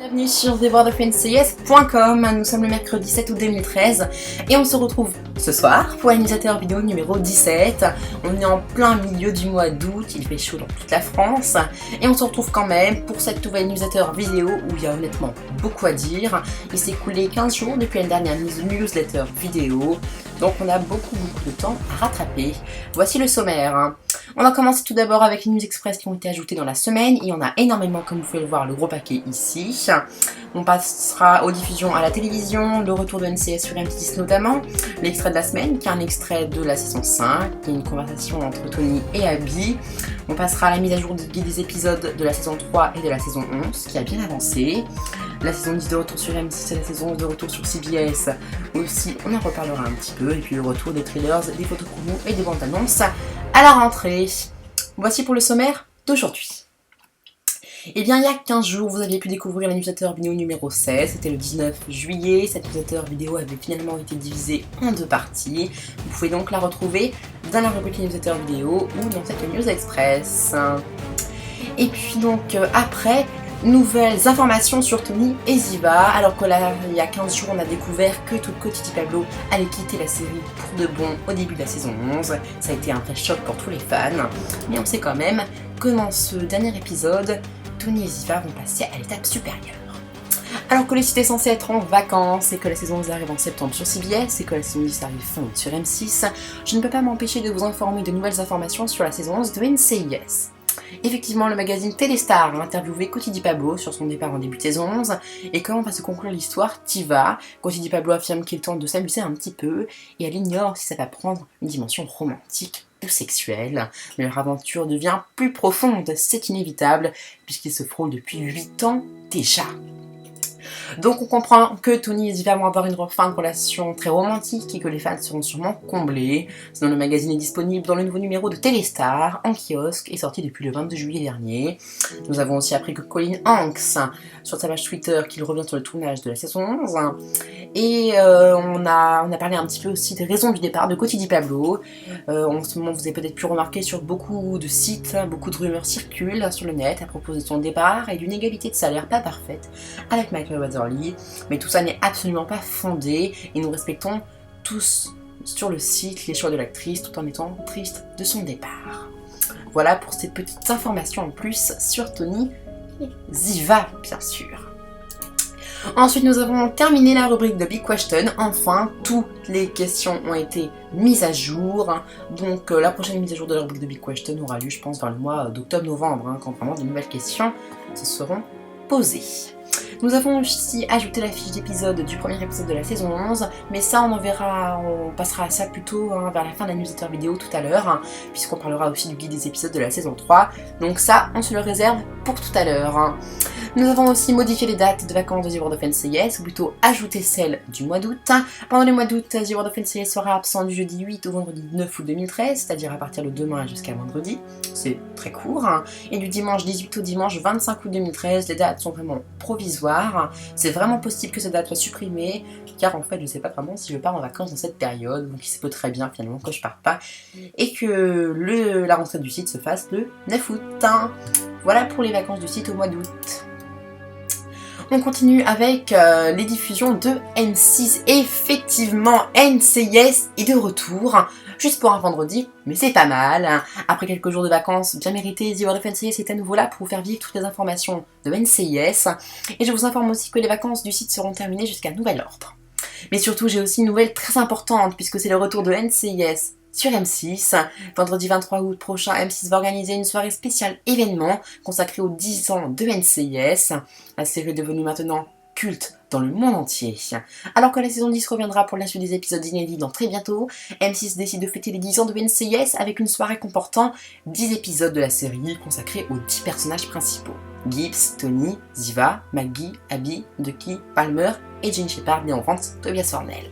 Bienvenue sur theworldofncs.com, nous sommes le mercredi 7 août 2013 et on se retrouve ce soir pour l'anniversaire vidéo numéro 17. On est en plein milieu du mois d'août, il fait chaud dans toute la France et on se retrouve quand même pour cette nouvelle newsletter vidéo où il y a honnêtement beaucoup à dire. Il s'est écoulé 15 jours depuis la dernière newsletter vidéo, donc on a beaucoup de temps à rattraper. Voici le sommaire. On va commencer tout d'abord avec les news express qui ont été ajoutées dans la semaine. Il y en a énormément, comme vous pouvez le voir, le gros paquet ici. On passera aux diffusions à la télévision, le retour de NCS sur M6 notamment, l'extrait de la semaine qui est un extrait de la saison 5, qui est une conversation entre Tony et Abby. On passera à la mise à jour des épisodes de la saison 3 et de la saison 11 qui a bien avancé. La saison 10 de retour sur M6 et la saison 11 de retour sur CBS aussi, on en reparlera un petit peu. Et puis le retour des trailers, des photos promo et des bandes annonces à la rentrée. Voici pour le sommaire d'aujourd'hui. Et bien il y a 15 jours, vous aviez pu découvrir la newsletter vidéo numéro 16, c'était le 19 juillet. Cette newsletter vidéo avait finalement été divisée en deux parties. Vous pouvez donc la retrouver dans la rubrique newsletter vidéo ou dans cette news express. Et puis donc après, nouvelles informations sur Tony et Ziva, alors que là, il y a 15 jours, on a découvert que Coty Pablo allait quitter la série pour de bon au début de la saison 11. Ça a été un vrai choc pour tous les fans, mais on sait quand même que dans ce dernier épisode, Tony et Ziva vont passer à l'étape supérieure. Alors que les sites étaient censés être en vacances et que la saison 11 arrive en septembre sur CBS et que la saison 10 arrive fin août sur M6, je ne peux pas m'empêcher de vous informer de nouvelles informations sur la saison 11 de NCIS. Effectivement, le magazine Téléstar a interviewé Coty Pablo sur son départ en début de saison 11 et comment va se conclure l'histoire Tiva. Coty Pablo affirme qu'il tente de s'amuser un petit peu et elle ignore si ça va prendre une dimension romantique ou sexuelle. Mais leur aventure devient plus profonde, c'est inévitable puisqu'ils se frôlent depuis 8 ans déjà. Donc on comprend que Tony et Ziva vont avoir une fin de relation très romantique et que les fans seront sûrement comblés. Sinon le magazine est disponible dans le nouveau numéro de Téléstar en kiosque et sorti depuis le 22 juillet dernier. Nous avons aussi appris que Colin Hanks sur sa page Twitter qu'il revient sur le tournage de la saison 11 et on a parlé un petit peu aussi des raisons du départ de Coty Pablo. En ce moment vous avez peut-être pu remarquer sur beaucoup de sites, beaucoup de rumeurs circulent sur le net à propos de son départ et d'une égalité de salaire pas parfaite avec Michael Weatherly, mais tout ça n'est absolument pas fondé et nous respectons tous sur le site les choix de l'actrice tout en étant triste de son départ. Voilà pour ces petites informations en plus sur Tony et Ziva bien sûr. Ensuite nous avons terminé la rubrique de Big Question, enfin toutes les questions ont été mises à jour, donc la prochaine mise à jour de la rubrique de Big Question aura lieu je pense dans le mois d'octobre-novembre, quand vraiment de nouvelles questions se seront posées. Nous avons aussi ajouté la fiche d'épisode du premier épisode de la saison 11, mais ça on passera à ça plutôt vers la fin de la newsletter vidéo tout à l'heure, puisqu'on parlera aussi du guide des épisodes de la saison 3, donc ça on se le réserve pour tout à l'heure. Nous avons aussi modifié les dates de vacances de The World of NCIS, ou plutôt ajouté celles du mois d'août. Pendant le mois d'août, The World of NCIS sera absent du jeudi 8 au vendredi 9 août 2013, c'est-à-dire à partir de demain jusqu'à vendredi, c'est très court, et du dimanche 18 au dimanche 25 août 2013, les dates sont vraiment provisoires. C'est vraiment possible que cette date soit supprimée, car en fait je ne sais pas vraiment si je pars en vacances dans cette période, donc il se peut très bien finalement que je parte pas, et que la rentrée du site se fasse le 9 août. Voilà pour les vacances du site au mois d'août. On continue avec les diffusions de M6. Effectivement, NCIS est de retour, juste pour un vendredi, mais c'est pas mal. Après quelques jours de vacances bien mérités, The World of NCIS est à nouveau là pour vous faire vivre toutes les informations de NCIS. Et je vous informe aussi que les vacances du site seront terminées jusqu'à nouvel ordre. Mais surtout, j'ai aussi une nouvelle très importante, puisque c'est le retour de NCIS sur M6. Vendredi 23 août prochain, M6 va organiser une soirée spéciale événement consacrée aux 10 ans de NCIS. La série est devenue maintenant culte dans le monde entier. Alors que la saison 10 reviendra pour la suite des épisodes inédits dans très bientôt, M6 décide de fêter les 10 ans de NCIS avec une soirée comportant 10 épisodes de la série consacrés aux 10 personnages principaux. Gibbs, Tony, Ziva, Maggie, Abby, Ducky, Palmer et Jane Shepard, née en France, Tobias Fornell.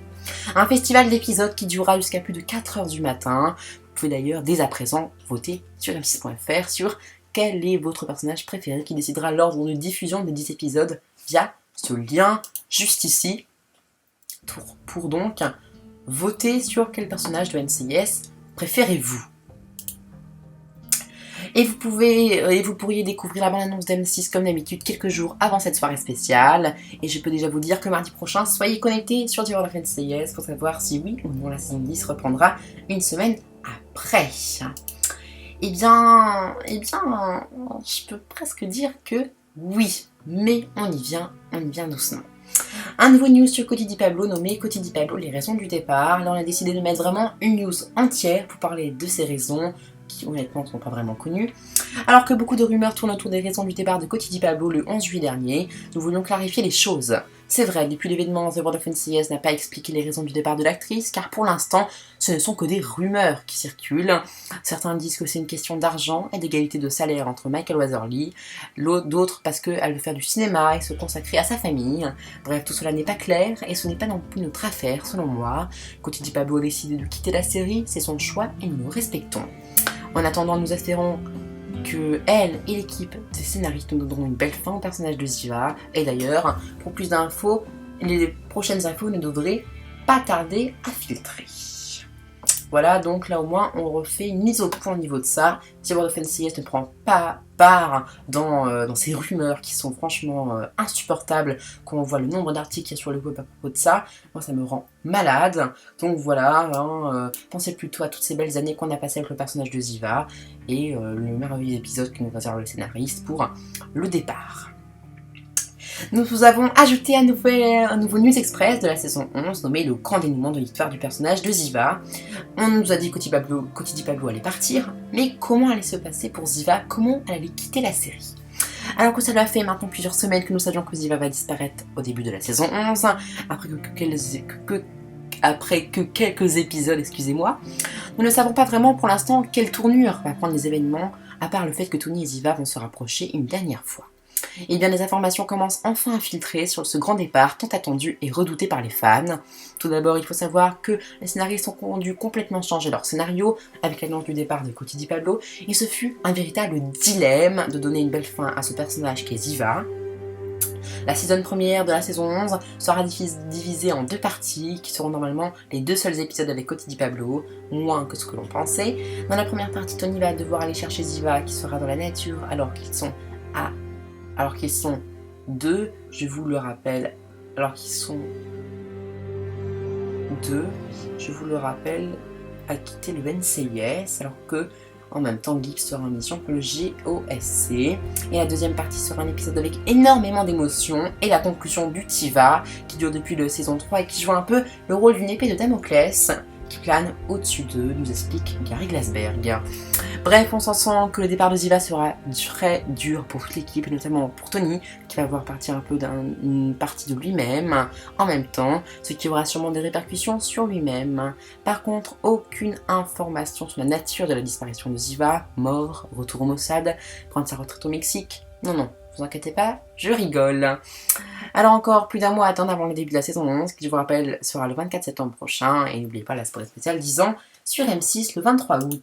Un festival d'épisodes qui durera jusqu'à plus de 4h du matin. Vous pouvez d'ailleurs dès à présent voter sur m6.fr sur quel est votre personnage préféré qui décidera l'ordre de diffusion des 10 épisodes via ce lien juste ici pour donc voter sur quel personnage de NCIS préférez-vous. Et vous pourriez découvrir la bande-annonce d'M6 comme d'habitude quelques jours avant cette soirée spéciale. Et je peux déjà vous dire que mardi prochain, soyez connectés sur The World of NCIS pour savoir si oui ou non la saison 10 reprendra une semaine après. Je peux presque dire que oui, mais on y vient doucement. Un nouveau news sur Coty Di Pablo nommé Coty Di Pablo, les raisons du départ. Là on a décidé de mettre vraiment une news entière pour parler de ces raisons qui honnêtement ne sont pas vraiment connues. Alors que beaucoup de rumeurs tournent autour des raisons du départ de Coty Di Pablo le 11 juillet dernier, nous voulions clarifier les choses. C'est vrai, depuis l'événement, The World of NCIS n'a pas expliqué les raisons du départ de l'actrice, car pour l'instant, ce ne sont que des rumeurs qui circulent. Certains disent que c'est une question d'argent et d'égalité de salaire entre Michael Weatherly, d'autres parce qu'elle veut faire du cinéma et se consacrer à sa famille. Bref, tout cela n'est pas clair et ce n'est pas non plus notre affaire, selon moi. Coty Di Pablo a décidé de quitter la série, c'est son choix et nous le respectons. En attendant, nous espérons que elle et l'équipe des scénaristes nous donneront une belle fin au personnage de Ziva. Et d'ailleurs, pour plus d'infos, les prochaines infos ne devraient pas tarder à filtrer. Voilà, donc là au moins on refait une mise au point au niveau de ça. The World of NCIS ne prend pas part dans ces rumeurs qui sont franchement insupportables. Quand on voit le nombre d'articles qu'il y a sur le web à propos de ça, moi ça me rend malade. Donc voilà, pensez plutôt à toutes ces belles années qu'on a passées avec le personnage de Ziva et le merveilleux épisode que nous réserve le scénariste pour le départ. Nous avons ajouté un nouveau News Express de la saison 11 nommé le grand dénouement de l'histoire du personnage de Ziva. On nous a dit que Coty Di Pablo allait partir, mais comment allait se passer pour Ziva? Comment elle allait quitter la série? Alors que cela fait maintenant plusieurs semaines que nous savions que Ziva va disparaître au début de la saison 11, après que quelques épisodes, excusez-moi, nous ne savons pas vraiment pour l'instant quelle tournure va prendre les événements, à part le fait que Tony et Ziva vont se rapprocher une dernière fois. Et bien les informations commencent enfin à filtrer sur ce grand départ tant attendu et redouté par les fans. Tout d'abord, il faut savoir que les scénaristes ont dû complètement changer leur scénario avec l'annonce du départ de Coty Di Pablo et ce fut un véritable dilemme de donner une belle fin à ce personnage qui est Ziva. La saison première de la saison 11 sera divisée en deux parties qui seront normalement les deux seuls épisodes avec Coty Di Pablo, moins que ce que l'on pensait. Dans la première partie, Tony va devoir aller chercher Ziva qui sera dans la nature alors qu'ils sont deux, je vous le rappelle, à quitter le NCIS, alors que en même temps Gibbs sera en mission pour le GOSC. Et la deuxième partie sera un épisode avec énormément d'émotions et la conclusion du Tiva, qui dure depuis la saison 3 et qui joue un peu le rôle d'une épée de Damoclès qui plane au-dessus d'eux, nous explique Gary Glassberg. Bref, on s'en sent que le départ de Ziva sera très dur pour toute l'équipe, et notamment pour Tony, qui va voir partir un peu d'une partie de lui-même en même temps, ce qui aura sûrement des répercussions sur lui-même. Par contre, aucune information sur la nature de la disparition de Ziva, mort, retour au Mossad, prendre sa retraite au Mexique. Non, vous inquiétez pas, je rigole. Alors encore plus d'un mois à attendre avant le début de la saison 11, qui je vous rappelle sera le 24 septembre prochain, et n'oubliez pas la soirée spéciale 10 ans sur M6 le 23 août.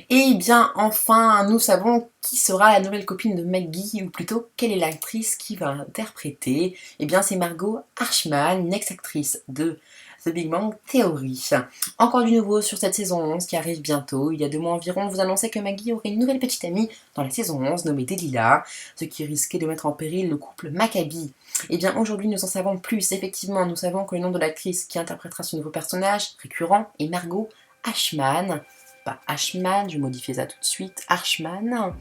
Et bien enfin, nous savons qui sera la nouvelle copine de Maggie, ou plutôt quelle est l'actrice qui va interpréter. Et bien c'est Margot Ashman, une ex-actrice de The Big Bang Theory. Encore du nouveau sur cette saison 11 qui arrive bientôt. Il y a 2 mois environ, on vous annonçait que Maggie aurait une nouvelle petite amie dans la saison 11 nommée Delilah, ce qui risquait de mettre en péril le couple Maccabi. Et bien aujourd'hui nous en savons plus. Effectivement, nous savons que le nom de l'actrice qui interprétera ce nouveau personnage récurrent est Margot Ashman. Pas Ashman, je modifie ça tout de suite, Ashman,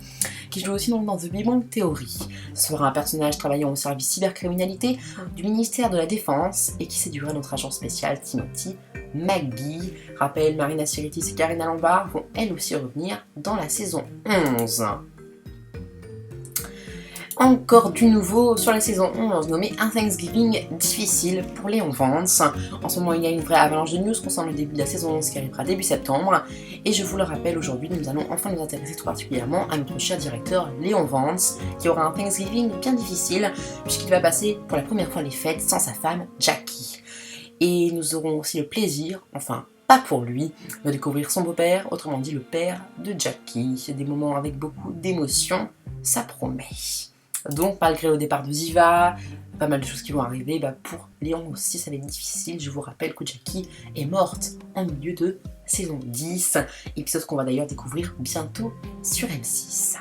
qui joue aussi dans The Big Bang Theory. Ce sera un personnage travaillant au service cybercriminalité du ministère de la Défense et qui séduira notre agent spécial Timothy McGee. Rappel, Marina Sirtis et Karina Lombard vont elles aussi revenir dans la saison 11. Encore du nouveau sur la saison 11 nommée un Thanksgiving difficile pour Léon Vance. En ce moment il y a une vraie avalanche de news concernant le début de la saison 11 qui arrivera début septembre. Et je vous le rappelle, aujourd'hui nous allons enfin nous intéresser tout particulièrement à notre cher directeur Léon Vance, qui aura un Thanksgiving bien difficile puisqu'il va passer pour la première fois les fêtes sans sa femme Jackie. Et nous aurons aussi le plaisir, enfin pas pour lui, de découvrir son beau-père, autrement dit le père de Jackie. C'est des moments avec beaucoup d'émotion, ça promet. Donc malgré le départ de Ziva, pas mal de choses qui vont arriver, pour Léon aussi ça va être difficile. Je vous rappelle que Jackie est morte en milieu de saison 10, épisode qu'on va d'ailleurs découvrir bientôt sur M6.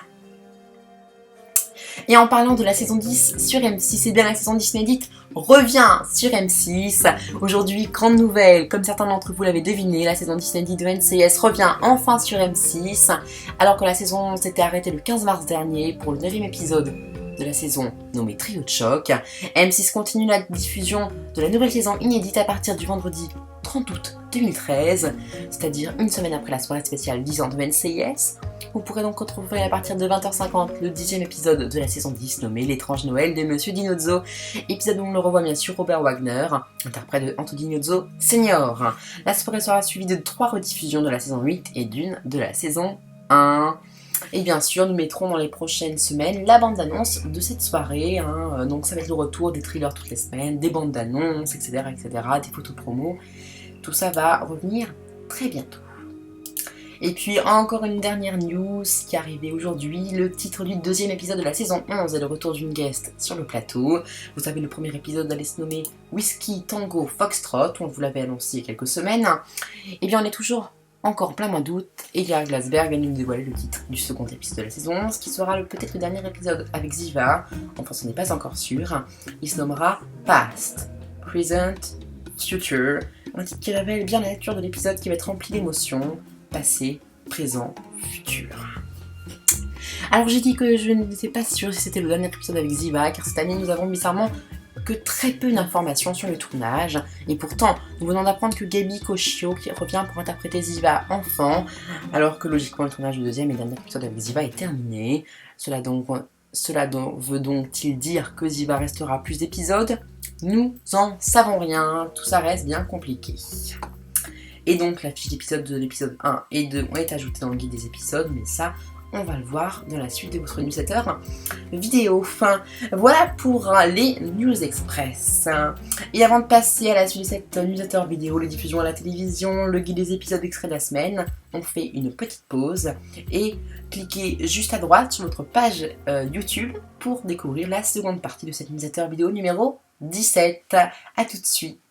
Et en parlant de la saison 10 sur M6, et bien la saison 10 inédite revient sur M6. Aujourd'hui, grande nouvelle, comme certains d'entre vous l'avaient deviné, la saison 10 inédite de NCIS revient enfin sur M6, alors que la saison s'était arrêtée le 15 mars dernier pour le 9e épisode de la saison nommée Trio de choc. M6 continue la diffusion de la nouvelle saison inédite à partir du vendredi 30 août 2013, c'est-à-dire une semaine après la soirée spéciale 10 ans de NCIS. Vous pourrez donc retrouver à partir de 20h50 le 10e épisode de la saison 10 nommé L'étrange Noël de Monsieur Dinozzo, épisode où on le revoit bien sûr Robert Wagner, interprète de Anto Dinozzo Senior. La soirée sera suivie de 3 rediffusions de la saison 8 et d'une de la saison 1. Et bien sûr, nous mettrons dans les prochaines semaines la bande-annonce de cette soirée. Donc ça va être le retour des thrillers toutes les semaines, des bandes-annonces, etc., des photos de promo. Tout ça va revenir très bientôt. Et puis encore une dernière news qui est arrivée aujourd'hui. Le titre du 2e épisode de la saison 11 est le retour d'une guest sur le plateau. Vous savez, le premier épisode allait se nommer Whiskey Tango Foxtrot, on vous l'avait annoncé il y a quelques semaines. Et bien on est toujours encore en plein mois d'août, et Lia Glasberg vient de nous dévoiler le titre du second épisode de la saison 11, qui sera peut-être le dernier épisode avec Ziva, enfin ce n'est pas encore sûr. Il se nommera Past, Present, Future, un titre qui révèle bien la nature de l'épisode qui va être rempli d'émotions, passé, présent, futur. Alors j'ai dit que je n'étais pas sûre si c'était le dernier épisode avec Ziva, car cette année nous avons bizarrement que très peu d'informations sur le tournage, et pourtant nous venons d'apprendre que Gaby Koshio qui revient pour interpréter Ziva enfant, alors que logiquement le tournage du 2e et dernier épisode avec Ziva est terminé. Cela veut donc-il dire que Ziva restera plus d'épisodes? Nous en savons rien, tout ça reste bien compliqué. Et donc la fiche d'épisode de l'épisode 1 et 2 ont été ajoutées dans le guide des épisodes, mais ça, on va le voir dans la suite de votre newsletter vidéo. Voilà pour les News Express. Et avant de passer à la suite de cette newsletter vidéo, les diffusions à la télévision, le guide des épisodes extraits de la semaine, on fait une petite pause et cliquez juste à droite sur notre page YouTube pour découvrir la seconde partie de cette newsletter vidéo numéro 17. A tout de suite.